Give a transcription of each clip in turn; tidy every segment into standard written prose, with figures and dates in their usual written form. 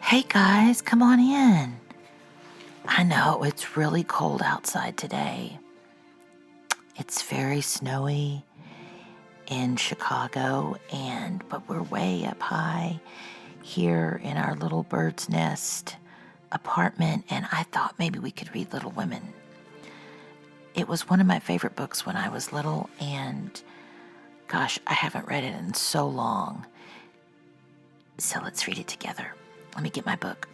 Hey guys, come on in. I know it's really cold outside today. It's very snowy in Chicago, but we're way up high here in our little bird's nest apartment, and I thought maybe we could read Little Women. It was one of my favorite books when I was little, and gosh, I haven't read it in so long. So let's read it together. Let me get my book.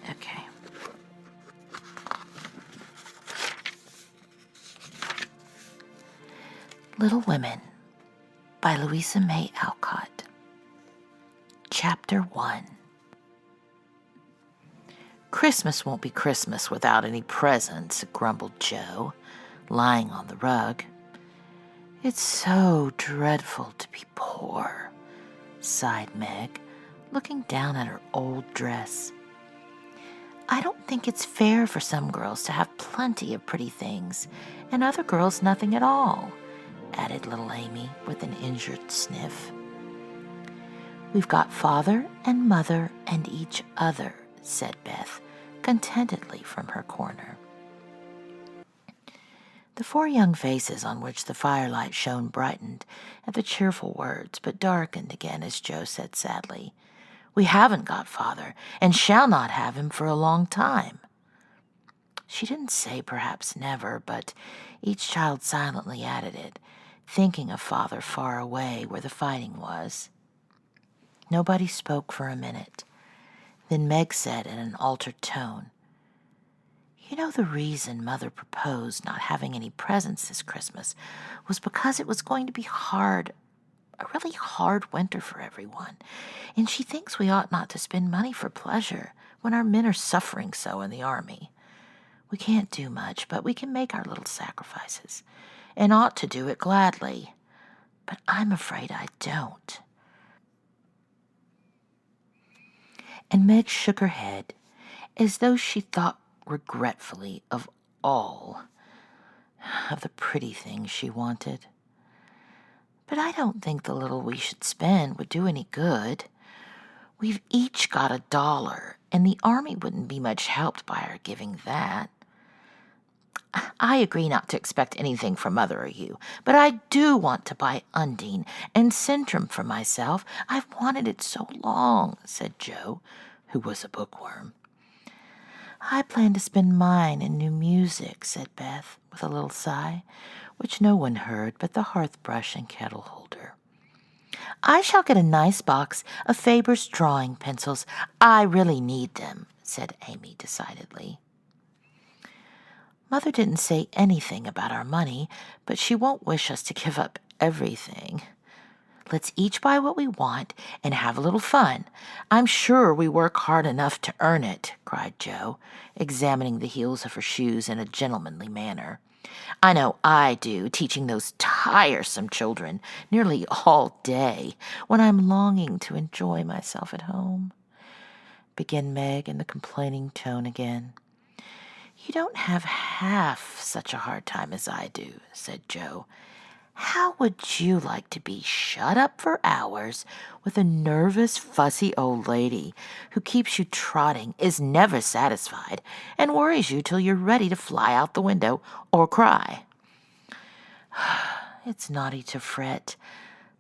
Okay. Little Women by Louisa May Alcott. Chapter 1. Christmas won't be Christmas without any presents, grumbled Jo, lying on the rug. It's so dreadful to be poor, sighed Meg, looking down at her old dress. I don't think it's fair for some girls to have plenty of pretty things and other girls nothing at all, added little Amy with an injured sniff. We've got father and mother and each other, said Beth, contentedly from her corner. The four young faces on which the firelight shone brightened at the cheerful words, but darkened again as Jo said sadly, We haven't got father, and shall not have him for a long time. She didn't say perhaps never, but each child silently added it, thinking of father far away where the fighting was. Nobody spoke for a minute. Then Meg said in an altered tone, You know the reason Mother proposed not having any presents this Christmas was because it was going to be a really hard winter for everyone, and she thinks we ought not to spend money for pleasure when our men are suffering so in the army. We can't do much, but we can make our little sacrifices, and ought to do it gladly. But I'm afraid I don't. And Meg shook her head, as though she thought regretfully of all of the pretty things she wanted. But I don't think the little we should spend would do any good. We've each got $1, and the army wouldn't be much helped by our giving that. I agree not to expect anything from Mother or you, but I do want to buy Undine and Centrum for myself. I've wanted it so long, said Jo, who was a bookworm. I plan to spend mine in new music, said Beth, with a little sigh, which no one heard but the hearth brush and kettle holder. I shall get a nice box of Faber's drawing pencils. I really need them, said Amy decidedly. Mother didn't say anything about our money, but she won't wish us to give up everything. Let's each buy what we want and have a little fun. I'm sure we work hard enough to earn it, cried Jo, examining the heels of her shoes in a gentlemanly manner. I know I do, teaching those tiresome children nearly all day when I'm longing to enjoy myself at home, began Meg in the complaining tone again. You don't have half such a hard time as I do, said Jo. How would you like to be shut up for hours with a nervous, fussy old lady who keeps you trotting, is never satisfied, and worries you till you're ready to fly out the window or cry? It's naughty to fret,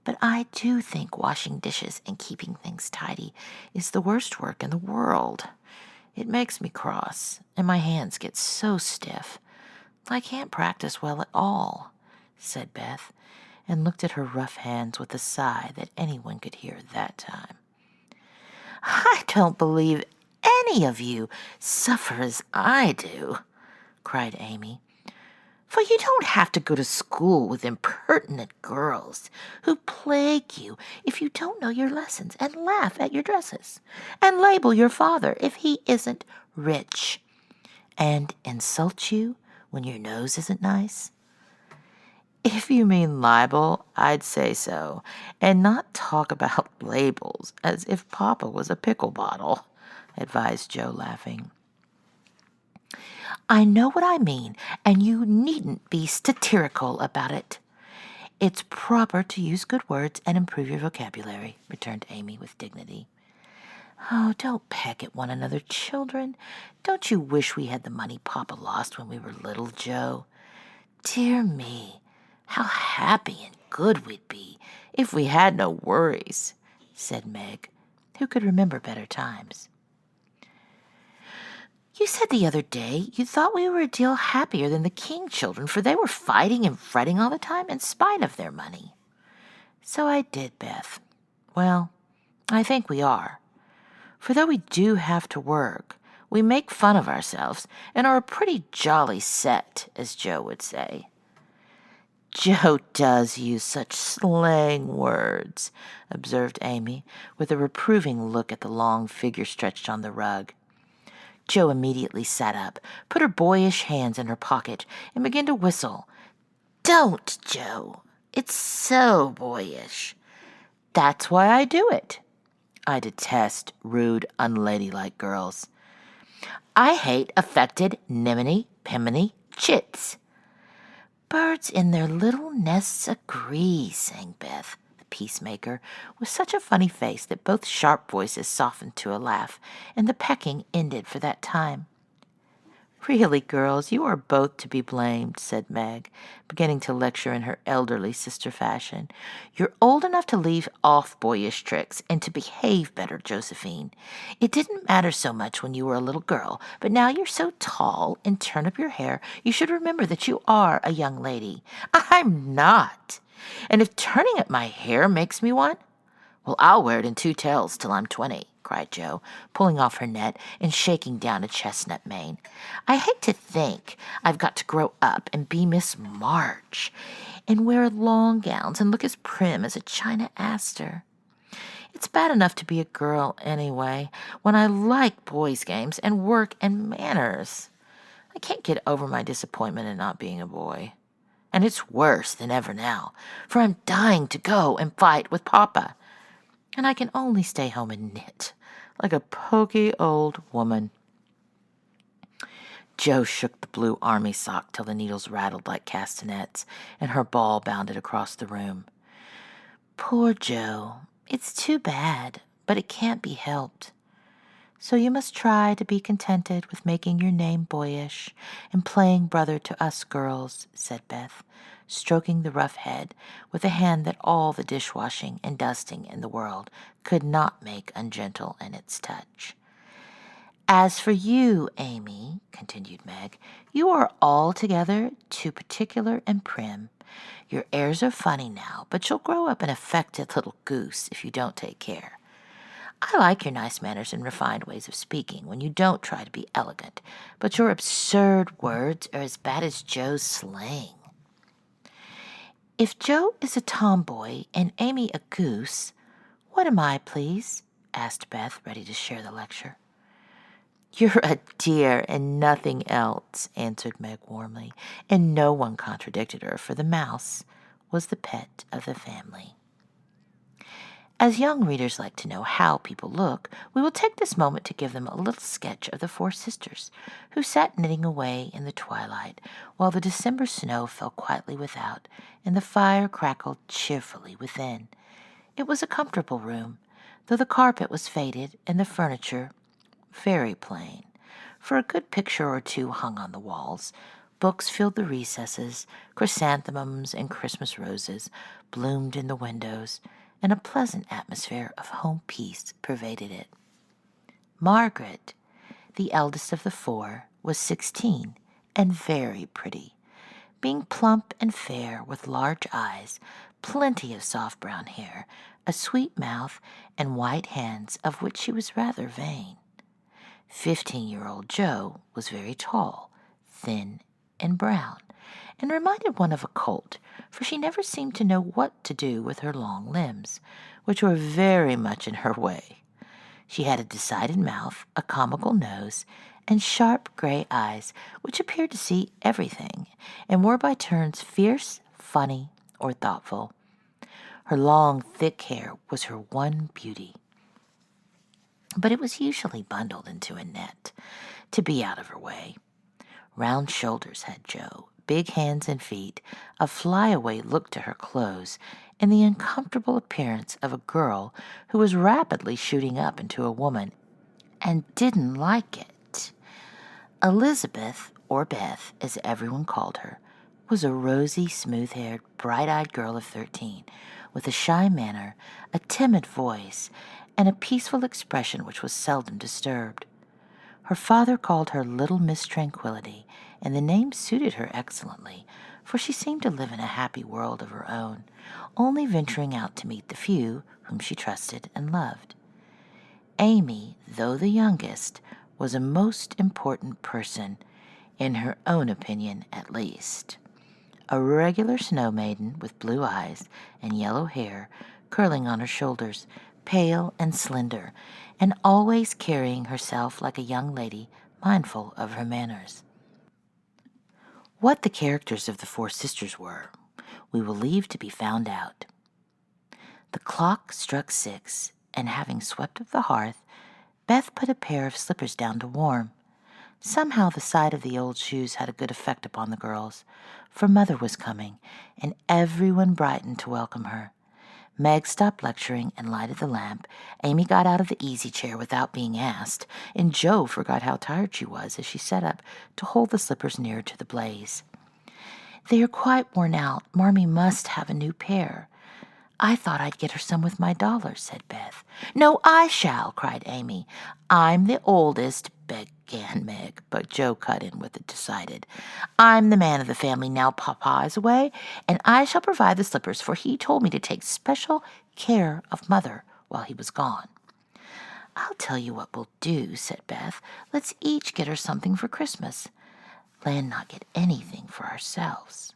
but I do think washing dishes and keeping things tidy is the worst work in the world. It makes me cross, and my hands get so stiff. I can't practice well at all, said Beth, and looked at her rough hands with a sigh that anyone could hear at that time. I don't believe any of you suffer as I do, cried Amy. For you don't have to go to school with impertinent girls who plague you if you don't know your lessons and laugh at your dresses and label your father if he isn't rich and insult you when your nose isn't nice. If you mean libel, I'd say so, and not talk about labels as if Papa was a pickle bottle, advised Jo, laughing. I know what I mean, and you needn't be satirical about it. It's proper to use good words and improve your vocabulary, returned Amy with dignity. Oh, don't peck at one another, children. Don't you wish we had the money Papa lost when we were little, Joe? Dear me, how happy and good we'd be if we had no worries, said Meg, who could remember better times. You said the other day you thought we were a deal happier than the King children, for they were fighting and fretting all the time in spite of their money. So I did, Beth. Well, I think we are. For though we do have to work, we make fun of ourselves and are a pretty jolly set, as Joe would say. Joe does use such slang words, observed Amy, with a reproving look at the long figure stretched on the rug. Joe immediately sat up, put her boyish hands in her pocket, and began to whistle. Don't, Joe. It's so boyish. That's why I do it. I detest rude, unladylike girls. I hate affected niminy-piminy chits. Birds in their little nests agree, sang Beth, the peacemaker, with such a funny face that both sharp voices softened to a laugh, and the pecking ended for that time. Really, girls, you are both to be blamed, said Meg, beginning to lecture in her elderly sister fashion. You're old enough to leave off boyish tricks and to behave better, Josephine. It didn't matter so much when you were a little girl, but now you're so tall and turn up your hair, you should remember that you are a young lady. I'm not. And if turning up my hair makes me one, well, I'll wear it in 2 tails till I'm 20, cried Joe, pulling off her net and shaking down a chestnut mane. I hate to think I've got to grow up and be Miss March and wear long gowns and look as prim as a china aster. It's bad enough to be a girl anyway, when I like boys' games and work and manners. I can't get over my disappointment in not being a boy. And it's worse than ever now, for I'm dying to go and fight with Papa. And I can only stay home and knit, like a poky old woman. Joe shook the blue army sock till the needles rattled like castanets, and her ball bounded across the room. Poor Joe. It's too bad, but it can't be helped. So you must try to be contented with making your name boyish and playing brother to us girls, said Beth, stroking the rough head with a hand that all the dishwashing and dusting in the world could not make ungentle in its touch. As for you, Amy, continued Meg, you are altogether too particular and prim. Your airs are funny now, but you'll grow up an affected little goose if you don't take care. I like your nice manners and refined ways of speaking when you don't try to be elegant, but your absurd words are as bad as Joe's slang. If Joe is a tomboy and Amy a goose, what am I, please? Asked Beth, ready to share the lecture. You're a dear and nothing else, answered Meg warmly, and no one contradicted her, for the mouse was the pet of the family. As young readers like to know how people look, we will take this moment to give them a little sketch of the 4 sisters, who sat knitting away in the twilight, while the December snow fell quietly without, and the fire crackled cheerfully within. It was a comfortable room, though the carpet was faded and the furniture very plain, for a good picture or 2 hung on the walls. Books filled the recesses, chrysanthemums and Christmas roses bloomed in the windows, and a pleasant atmosphere of home peace pervaded it. Margaret, the eldest of the 4, was 16 and very pretty, being plump and fair with large eyes, plenty of soft brown hair, a sweet mouth, and white hands of which she was rather vain. 15-year-old Joe was very tall, thin, and brown, and reminded one of a colt, for she never seemed to know what to do with her long limbs, which were very much in her way. She had a decided mouth, a comical nose, and sharp gray eyes, which appeared to see everything, and were by turns fierce, funny, or thoughtful. Her long, thick hair was her one beauty, but it was usually bundled into a net, to be out of her way. Round shoulders had Joe, big hands and feet, a flyaway look to her clothes, and the uncomfortable appearance of a girl who was rapidly shooting up into a woman and didn't like it. Elizabeth, or Beth, as everyone called her, was a rosy, smooth-haired, bright-eyed girl of 13, with a shy manner, a timid voice, and a peaceful expression which was seldom disturbed. Her father called her Little Miss Tranquillity, and the name suited her excellently, for she seemed to live in a happy world of her own, only venturing out to meet the few whom she trusted and loved. Amy, though the youngest, was a most important person, in her own opinion at least. A regular snow maiden with blue eyes and yellow hair curling on her shoulders, pale and slender, and always carrying herself like a young lady mindful of her manners. What the characters of the four sisters were, we will leave to be found out. The clock struck 6, and having swept up the hearth, Beth put a pair of slippers down to warm. Somehow the sight of the old shoes had a good effect upon the girls, for Mother was coming, and everyone brightened to welcome her. Meg stopped lecturing and lighted the lamp. Amy got out of the easy chair without being asked, and Jo forgot how tired she was as she sat up to hold the slippers nearer to the blaze. "They are quite worn out. Marmee must have a new pair." "I thought I'd get her some with my dollars," said Beth. "No, I shall," cried Amy. "I'm the oldest," began Meg, but Jo cut in with a decided, "I'm the man of the family now Papa is away, and I shall provide the slippers, for he told me to take special care of Mother while he was gone." "I'll tell you what we'll do," said Beth. "Let's each get her something for Christmas. Land not get anything for ourselves."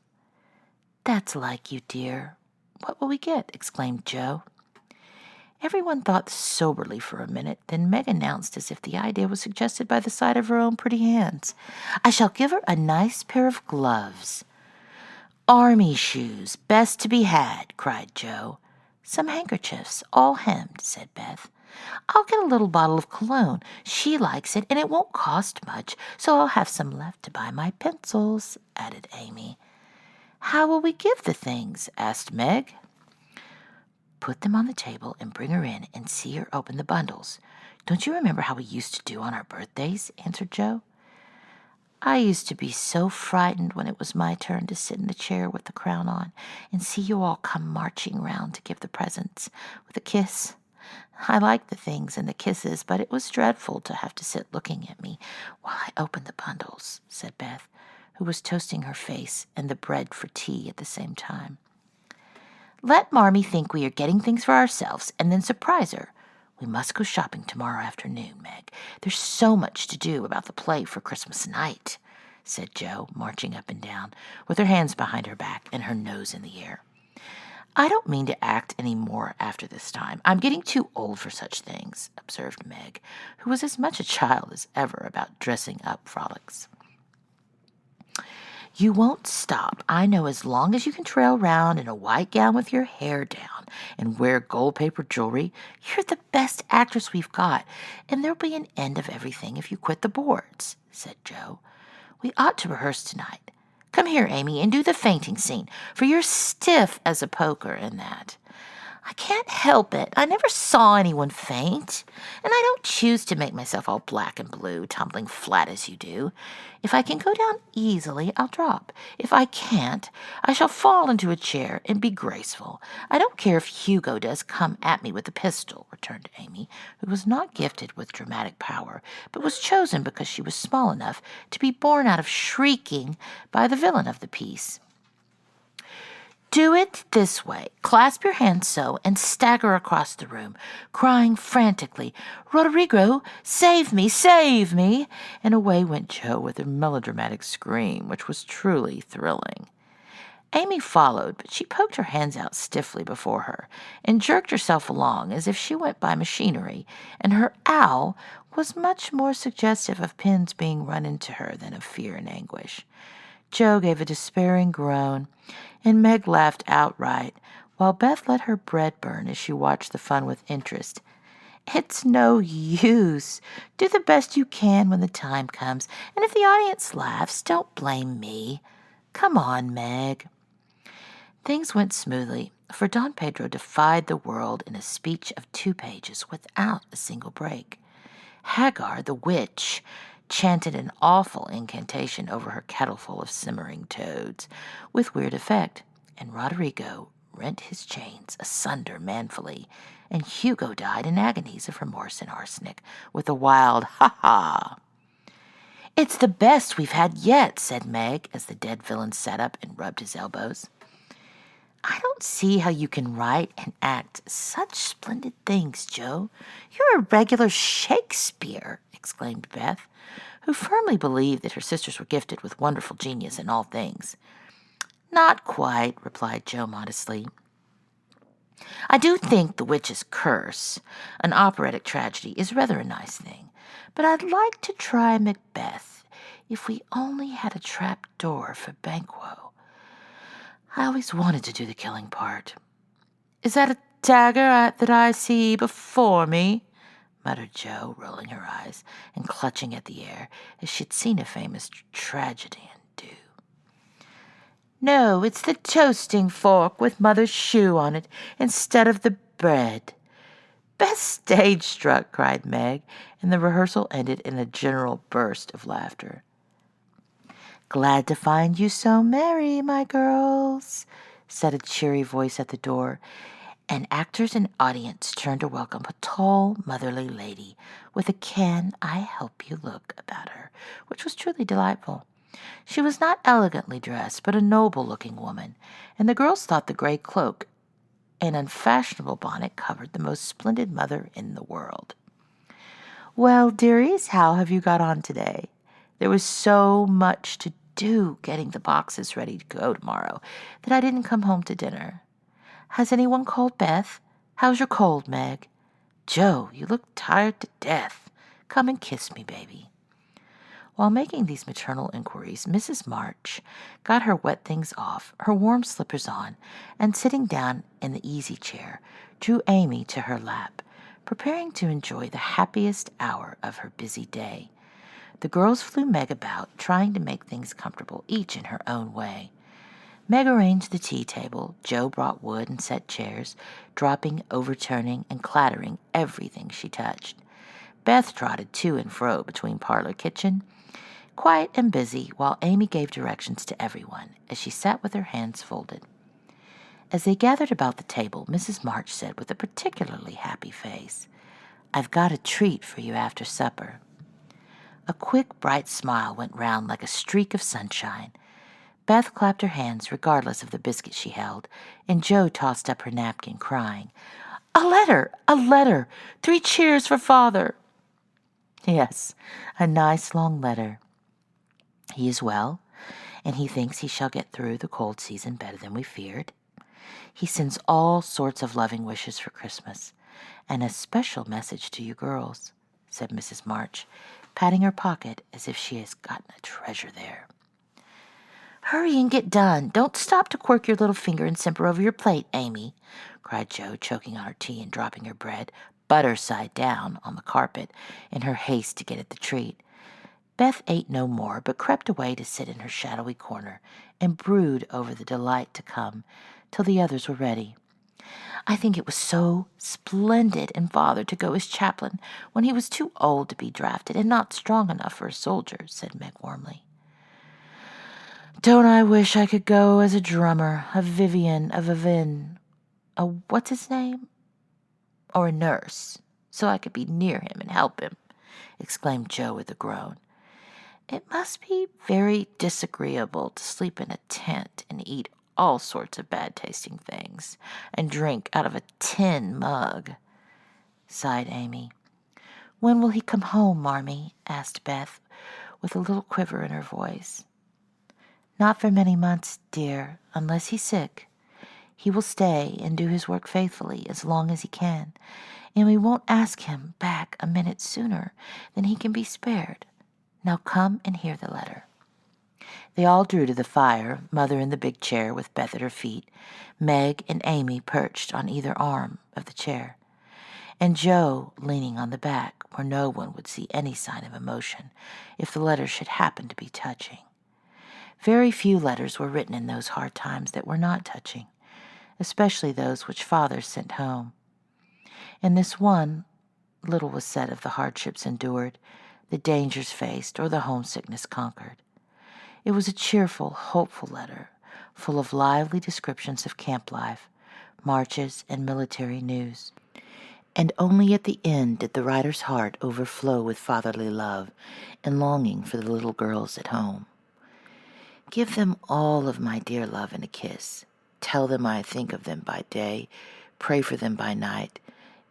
"That's like you, dear. What will we get?" exclaimed Jo. Everyone thought soberly for a minute, then Meg announced as if the idea was suggested by the sight of her own pretty hands. "I shall give her a nice pair of gloves." "Army shoes, best to be had," cried Jo. "Some handkerchiefs, all hemmed," said Beth. "I'll get a little bottle of cologne. She likes it, and it won't cost much, so I'll have some left to buy my pencils," added Amy. "How will we give the things?" asked Meg. "Put them on the table and bring her in and see her open the bundles. Don't you remember how we used to do on our birthdays?" answered Jo. "I used to be so frightened when it was my turn to sit in the chair with the crown on and see you all come marching round to give the presents, with a kiss. I liked the things and the kisses, but it was dreadful to have to sit looking at me while I opened the bundles," said Beth, who was toasting her face and the bread for tea at the same time. "Let Marmee think we are getting things for ourselves, and then surprise her. We must go shopping tomorrow afternoon, Meg. There's so much to do about the play for Christmas night," said Jo, marching up and down, with her hands behind her back and her nose in the air. "I don't mean to act any more after this time. I'm getting too old for such things," observed Meg, who was as much a child as ever about dressing up frolics. "You won't stop, I know, as long as you can trail round in a white gown with your hair down and wear gold-paper jewelry. You're the best actress we've got, and there'll be an end of everything if you quit the boards," said Jo. "We ought to rehearse tonight. Come here, Amy, and do the fainting scene, for you're stiff as a poker in that." "I can't help it. I never saw anyone faint, and I don't choose to make myself all black and blue, tumbling flat as you do. If I can go down easily, I'll drop. If I can't, I shall fall into a chair and be graceful. I don't care if Hugo does come at me with a pistol," returned Amy, who was not gifted with dramatic power, but was chosen because she was small enough to be born out of shrieking by the villain of the piece. "Do it this way. Clasp your hands so and stagger across the room, crying frantically, 'Roderigo, save me, save me!' And away went Jo with a melodramatic scream, which was truly thrilling. Amy followed, but she poked her hands out stiffly before her and jerked herself along as if she went by machinery, and her owl was much more suggestive of pins being run into her than of fear and anguish. Jo gave a despairing groan, and Meg laughed outright, while Beth let her bread burn as she watched the fun with interest. "It's no use. Do the best you can when the time comes, and if the audience laughs, don't blame me. Come on, Meg." Things went smoothly, for Don Pedro defied the world in a speech of 2 pages without a single break. Hagar, the witch, chanted an awful incantation over her kettleful of simmering toads, with weird effect, and Roderigo rent his chains asunder manfully, and Hugo died in agonies of remorse and arsenic, with a wild ha-ha. "It's the best we've had yet," said Meg, as the dead villain sat up and rubbed his elbows. "I don't see how you can write and act such splendid things, Joe. You're a regular Shakespeare," exclaimed Beth, who firmly believed that her sisters were gifted with wonderful genius in all things. "Not quite," replied Joe modestly. "I do think The Witch's Curse, an operatic tragedy, is rather a nice thing, but I'd like to try Macbeth if we only had a trap door for Banquo. I always wanted to do the killing part." "Is that a dagger that I see before me?" muttered Jo, rolling her eyes and clutching at the air as she'd seen a famous tragedian do. "No, it's the toasting fork with Mother's shoe on it instead of the bread." "Best stage struck," cried Meg, and the rehearsal ended in a general burst of laughter. "Glad to find you so merry, my girls," said a cheery voice at the door, and actors and audience turned to welcome a tall, motherly lady with a "Can I help you" look about her, which was truly delightful. She was not elegantly dressed, but a noble-looking woman, and the girls thought the gray cloak and unfashionable bonnet covered the most splendid mother in the world. "Well, dearies, how have you got on today? There was so much to do getting the boxes ready to go tomorrow that I didn't come home to dinner. Has anyone called Beth? How's your cold, Meg? Joe, you look tired to death. Come and kiss me, baby." While making these maternal inquiries, Mrs. March got her wet things off, her warm slippers on, and sitting down in the easy chair, drew Amy to her lap, preparing to enjoy the happiest hour of her busy day. The girls flew Meg about, trying to make things comfortable, each in her own way. Meg arranged the tea table, Jo brought wood and set chairs, dropping, overturning, and clattering everything she touched. Beth trotted to and fro between parlor kitchen, quiet and busy, while Amy gave directions to everyone as she sat with her hands folded. As they gathered about the table, Mrs. March said with a particularly happy face, "I've got a treat for you after supper." A quick, bright smile went round like a streak of sunshine. Beth clapped her hands regardless of the biscuit she held, and Jo tossed up her napkin, crying, "A letter! A letter! 3 cheers for Father!" "Yes, a nice long letter. He is well, and he thinks he shall get through the cold season better than we feared. He sends all sorts of loving wishes for Christmas, and a special message to you girls," said Mrs. March, patting her pocket as if she has gotten a treasure there. "Hurry and get done. Don't stop to quirk your little finger and simper over your plate, Amy," cried Jo, choking on her tea and dropping her bread, butter side down, on the carpet in her haste to get at the treat. Beth ate no more, but crept away to sit in her shadowy corner and brood over the delight to come till the others were ready. "I think it was so splendid in Father to go as chaplain when he was too old to be drafted and not strong enough for a soldier," said Meg warmly. "Don't I wish I could go as a drummer, a Vivian, a Vivin, a what's his name? Or a nurse, so I could be near him and help him," exclaimed Jo with a groan. "It must be very disagreeable to sleep in a tent and eat all sorts of bad-tasting things and drink out of a tin mug," sighed Amy. "When will he come home, Marmee?" asked Beth, with a little quiver in her voice. "Not for many months, dear, unless he's sick. He will stay and do his work faithfully as long as he can, and we won't ask him back a minute sooner than he can be spared. Now come and hear the letter." They all drew to the fire, Mother in the big chair with Beth at her feet, Meg and Amy perched on either arm of the chair, and Jo leaning on the back where no one would see any sign of emotion if the letter should happen to be touching. Very few letters were written in those hard times that were not touching, especially those which Father sent home. In this one, little was said of the hardships endured, the dangers faced, or the homesickness conquered. It was a cheerful, hopeful letter, full of lively descriptions of camp life, marches, and military news. And only at the end did the writer's heart overflow with fatherly love and longing for the little girls at home. Give them all of my dear love and a kiss. Tell them I think of them by day, pray for them by night,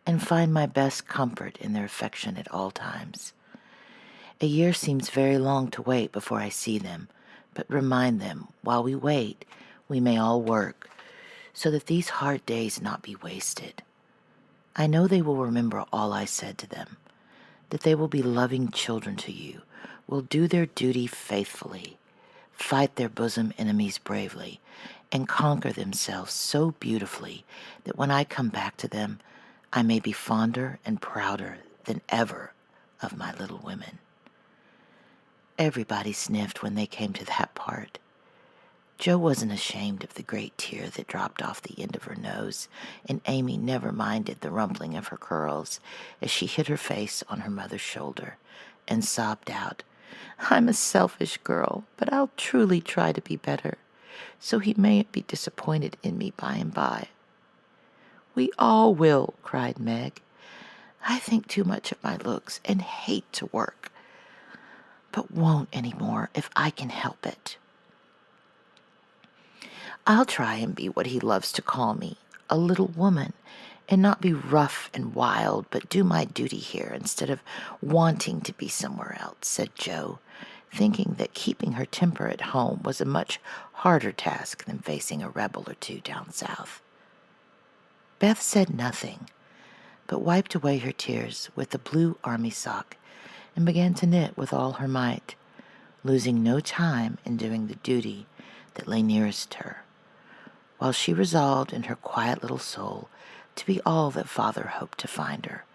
and find my best comfort in their affection at all times. A year seems very long to wait before I see them, but remind them, while we wait, we may all work, so that these hard days not be wasted. I know they will remember all I said to them, that they will be loving children to you, will do their duty faithfully, fight their bosom enemies bravely, and conquer themselves so beautifully that when I come back to them, I may be fonder and prouder than ever of my little women. Everybody sniffed when they came to that part. Jo wasn't ashamed of the great tear that dropped off the end of her nose, and Amy never minded the rumpling of her curls as she hid her face on her mother's shoulder and sobbed out, "I'm a selfish girl, but I'll truly try to be better, so he mayn't be disappointed in me by and by." "We all will," cried Meg. "I think too much of my looks and hate to work, but won't any more if I can help it. I'll try and be what he loves to call me, a little woman, and not be rough and wild, but do my duty here instead of wanting to be somewhere else," said Jo, thinking that keeping her temper at home was a much harder task than facing a rebel or two down south. Beth said nothing, but wiped away her tears with the blue army sock and began to knit with all her might, losing no time in doing the duty that lay nearest her, while she resolved in her quiet little soul to be all that Father hoped to find her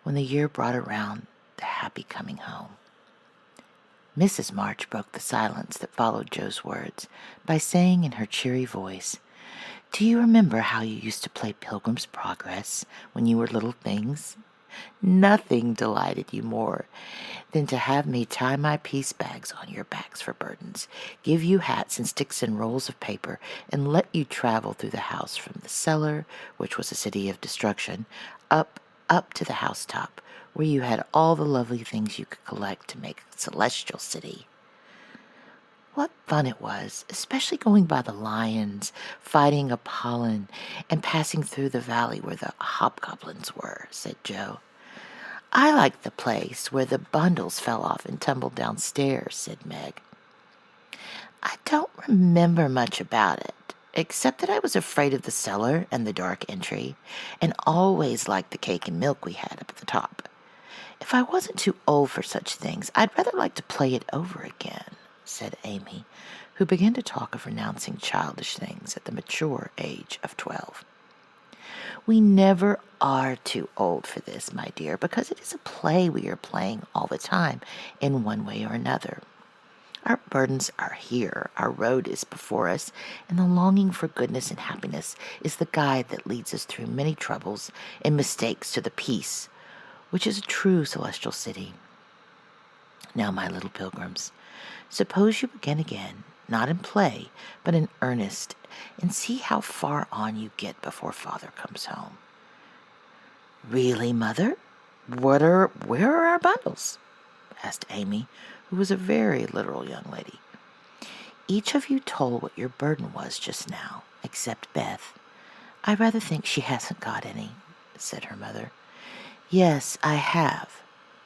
when the year brought around the happy coming home. Mrs. March broke the silence that followed Jo's words by saying in her cheery voice, "Do you remember how you used to play Pilgrim's Progress when you were little things? Nothing delighted you more than to have me tie my piece bags on your backs for burdens, give you hats and sticks and rolls of paper, and let you travel through the house from the cellar, which was a city of destruction, up to the housetop, where you had all the lovely things you could collect to make a celestial city. What fun it was, especially going by the lions, fighting Apollon, and passing through the valley where the hobgoblins were," said Jo. "I liked the place where the bundles fell off and tumbled downstairs," said Meg. "I don't remember much about it, except that I was afraid of the cellar and the dark entry, and always liked the cake and milk we had up at the top. If I wasn't too old for such things, I'd rather like to play it over again," said Amy, who began to talk of renouncing childish things at the mature age of 12. "We never are too old for this, my dear, because it is a play we are playing all the time in one way or another. Our burdens are here, our road is before us, and the longing for goodness and happiness is the guide that leads us through many troubles and mistakes to the peace, which is a true celestial city. Now, my little pilgrims, suppose you begin again, not in play, but in earnest, and see how far on you get before Father comes home." "Really, Mother? Where are our bundles?" asked Amy, who was a very literal young lady. "Each of you told what your burden was just now, except Beth. I rather think she hasn't got any," said her mother. "Yes, I have.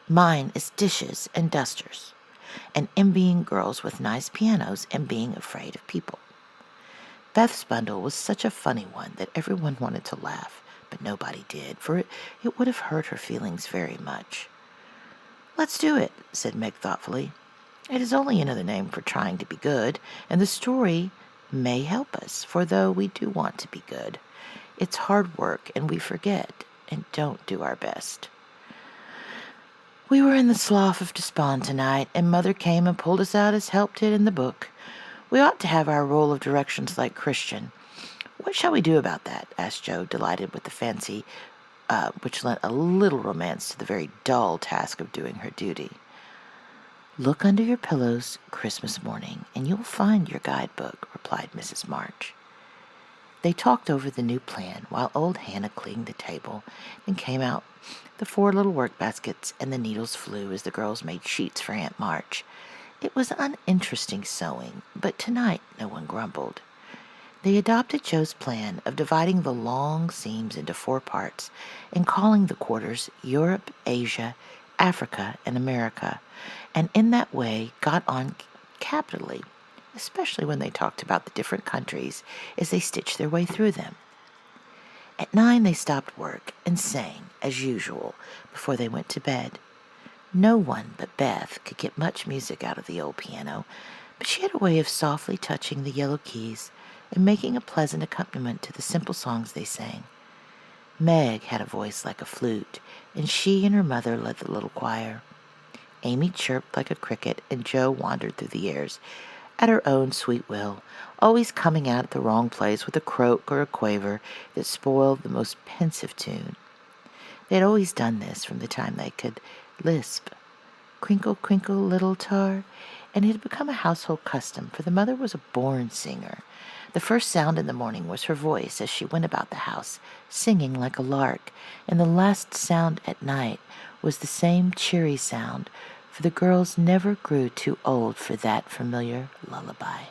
Mine is dishes and dusters, and envying girls with nice pianos and being afraid of people. Beth's bundle was such a funny one that everyone wanted to laugh, but nobody did, for it would have hurt her feelings very much." "Let's do it," said Meg thoughtfully. "It is only another name for trying to be good, and the story may help us, for though we do want to be good, it's hard work and we forget and don't do our best. We were in the slough of despond tonight, and Mother came and pulled us out as help did in the book, We ought to have our roll of directions like Christian. What shall we do about that? Asked Joe, delighted with the fancy, which lent a little romance to the very dull task of doing her duty. Look under your pillows Christmas morning, and you'll find your guidebook, replied Mrs. March. They talked over the new plan while old Hannah cleaned the table, then came out the 4 little work baskets, and the needles flew as the girls made sheets for Aunt March. It was uninteresting sewing, but tonight no one grumbled. They adopted Joe's plan of dividing the long seams into 4 parts and calling the quarters Europe, Asia, Africa, and America, and in that way got on capitally, especially when they talked about the different countries as they stitched their way through them. At 9 they stopped work and sang, as usual, before they went to bed. No one but Beth could get much music out of the old piano, but she had a way of softly touching the yellow keys and making a pleasant accompaniment to the simple songs they sang. Meg had a voice like a flute, and she and her mother led the little choir. Amy chirped like a cricket, and Jo wandered through the airs at her own sweet will, always coming out at the wrong place with a croak or a quaver that spoiled the most pensive tune. They had always done this from the time they could lisp, "Crinkle, crinkle, little tar," and it had become a household custom, for the mother was a born singer. The first sound in the morning was her voice as she went about the house, singing like a lark, and the last sound at night was the same cheery sound, for the girls never grew too old for that familiar lullaby.